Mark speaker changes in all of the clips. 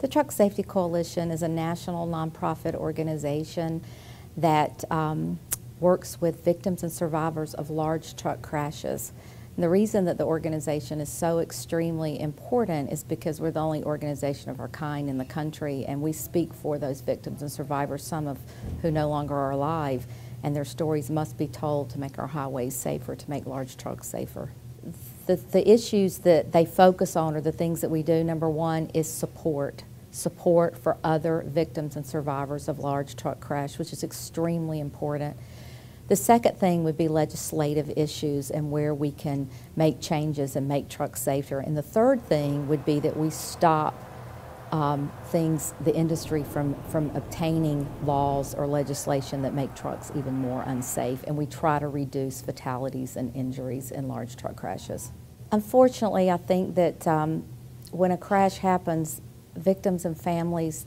Speaker 1: The Truck Safety Coalition is a national nonprofit organization that works with victims and survivors of large truck crashes. And the reason that the organization is so extremely important is because we're the only organization of our kind in the country, and we speak for those victims and survivors, some of who no longer are alive, and their stories must be told to make our highways safer, to make large trucks safer. The issues that they focus on are the things that we do. Number one is support for other victims and survivors of large truck crash, which is extremely important. The second thing would be legislative issues and where we can make changes and make trucks safer. And the third thing would be that we stop the industry from obtaining laws or legislation that make trucks even more unsafe, and we try to reduce fatalities and injuries in large truck crashes. Unfortunately, I think that when a crash happens, victims and families,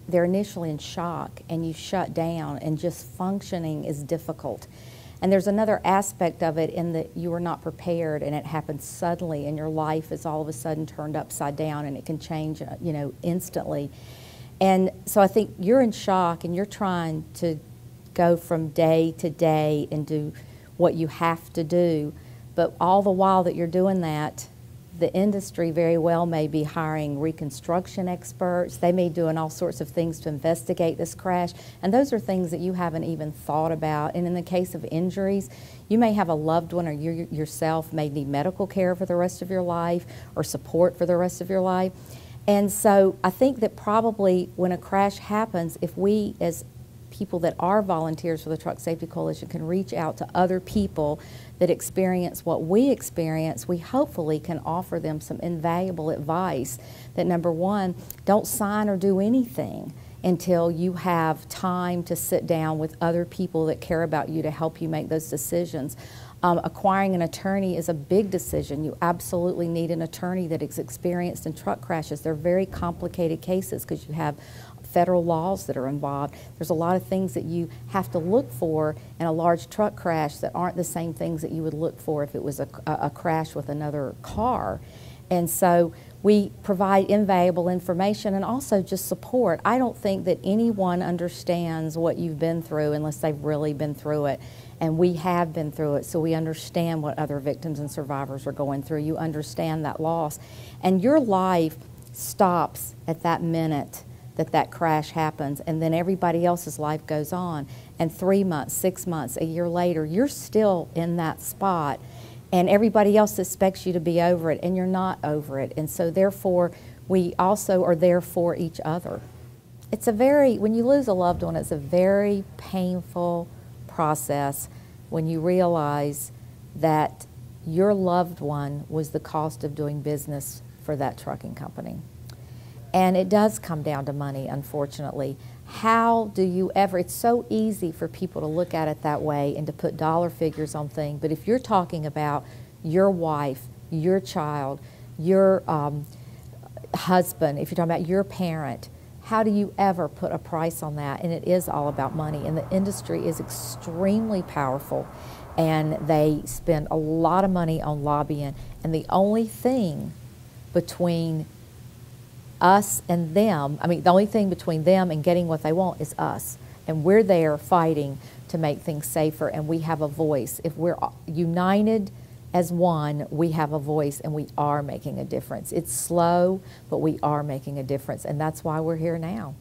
Speaker 1: they're initially in shock and you shut down, and just functioning is difficult. And there's another aspect of it in that you are not prepared, and it happens suddenly, and your life is all of a sudden turned upside down, and it can change, instantly. And so I think you're in shock and you're trying to go from day to day and do what you have to do. But all the while that you're doing that, the industry very well may be hiring reconstruction experts. They may be doing all sorts of things to investigate this crash, and those are things that you haven't even thought about. And in the case of injuries, you may have a loved one, or you yourself may need medical care for the rest of your life or support for the rest of your life. And so I think that probably when a crash happens, if we as people that are volunteers for the Truck Safety Coalition can reach out to other people that experience what we experience, we hopefully can offer them some invaluable advice that, number one, don't sign or do anything until you have time to sit down with other people that care about you to help you make those decisions. Acquiring an attorney is a big decision. You absolutely need an attorney that is experienced in truck crashes. They're very complicated cases because you have federal laws that are involved. There's a lot of things that you have to look for in a large truck crash that aren't the same things that you would look for if it was a crash with another car. And so we provide invaluable information and also just support. I don't think that anyone understands what you've been through unless they've really been through it. And we have been through it, so we understand what other victims and survivors are going through. You understand that loss. And your life stops at that minute that crash happens, and then everybody else's life goes on. And 3 months, 6 months, a year later, you're still in that spot, and everybody else expects you to be over it, and you're not over it. And so therefore, we also are there for each other. It's when you lose a loved one, it's a very painful process when you realize that your loved one was the cost of doing business for that trucking company. And it does come down to money, unfortunately. How do you ever, it's so easy for people to look at it that way and to put dollar figures on things, but if you're talking about your wife, your child, your husband, if you're talking about your parent, how do you ever put a price on that? And it is all about money, and the industry is extremely powerful, and they spend a lot of money on lobbying, and the only thing between us and them, the only thing between them and getting what they want is us. And we're there fighting to make things safer, and we have a voice. If we're united as one, we have a voice, and we are making a difference. It's slow, but we are making a difference, and that's why we're here now.